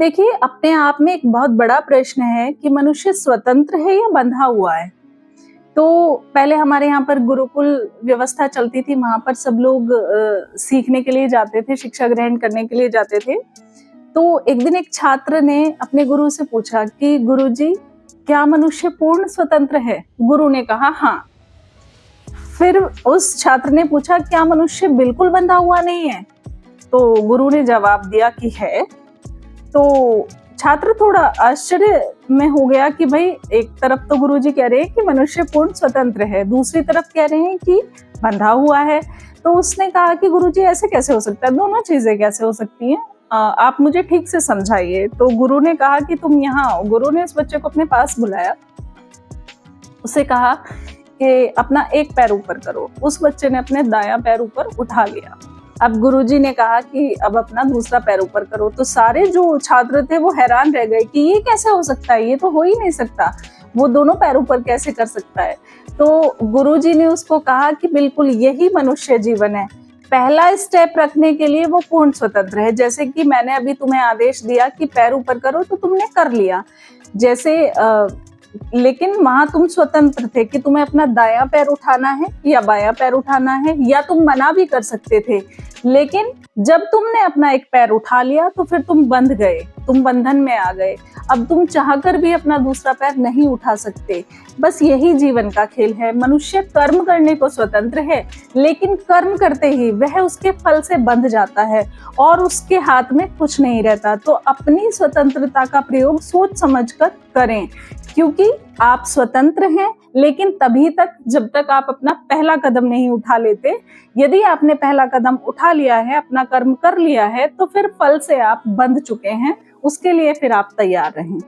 देखिए, अपने आप में एक बहुत बड़ा प्रश्न है कि मनुष्य स्वतंत्र है या बंधा हुआ है। तो पहले हमारे यहाँ पर गुरुकुल व्यवस्था चलती थी, वहाँ पर सब लोग सीखने के लिए जाते थे, शिक्षा ग्रहण करने के लिए जाते थे। तो एक दिन एक छात्र ने अपने गुरु से पूछा कि गुरुजी, क्या मनुष्य पूर्ण स्वतंत्र है? गुरु ने कहा हाँ। फिर उस छात्र ने पूछा, क्या मनुष्य बिल्कुल बंधा हुआ नहीं है? तो गुरु ने जवाब दिया कि है। तो छात्र थोड़ा आश्चर्य में हो गया कि भाई, एक तरफ तो गुरुजी कह रहे हैं कि मनुष्य पूर्ण स्वतंत्र है, दूसरी तरफ कह रहे हैं कि बंधा हुआ है। तो उसने कहा कि गुरुजी, ऐसे कैसे हो सकता है? दोनों चीजें कैसे हो सकती हैं? आप मुझे ठीक से समझाइए। तो गुरु ने कहा कि तुम यहाँ आओ। गुरु ने उस बच्चे को अपने पास बुलाया, उसे कहा कि अपना एक पैर ऊपर करो। उस बच्चे ने अपने दायां पैर ऊपर उठा लिया। अब गुरुजी ने कहा कि अब अपना दूसरा पैर ऊपर करो। तो सारे जो छात्र थे वो हैरान रह गए कि ये कैसे हो सकता है, ये तो हो ही नहीं सकता, वो दोनों पैर ऊपर कैसे कर सकता है। तो गुरुजी ने उसको कहा कि बिल्कुल यही मनुष्य जीवन है। पहला स्टेप रखने के लिए वो पूर्ण स्वतंत्र है। जैसे कि मैंने अभी तुम्हें आदेश दिया कि पैर ऊपर करो, तो तुमने कर लिया। जैसे लेकिन वहां तुम स्वतंत्र थे कि तुम्हें अपना दायां पैर उठाना है या बायां पैर उठाना है, या तुम मना भी कर सकते थे। लेकिन जब तुमने अपना एक पैर उठा लिया तो फिर तुम बंध गए, तुम बंधन में आ गए। अब तुम चाहकर भी अपना दूसरा पैर नहीं उठा सकते। बस यही जीवन का खेल है। मनुष्य कर्म करने को स्वतंत्र है, लेकिन कर्म करते ही वह उसके फल से बंध जाता है और उसके हाथ में कुछ नहीं रहता। तो अपनी स्वतंत्रता का प्रयोग सोच समझकर करें, क्योंकि आप स्वतंत्र हैं, लेकिन तभी तक जब तक आप अपना पहला कदम नहीं उठा लेते। यदि आपने पहला कदम उठा लिया है, अपना कर्म कर लिया है, तो फिर फल से आप बंध चुके हैं। उसके लिए फिर आप तैयार रहें।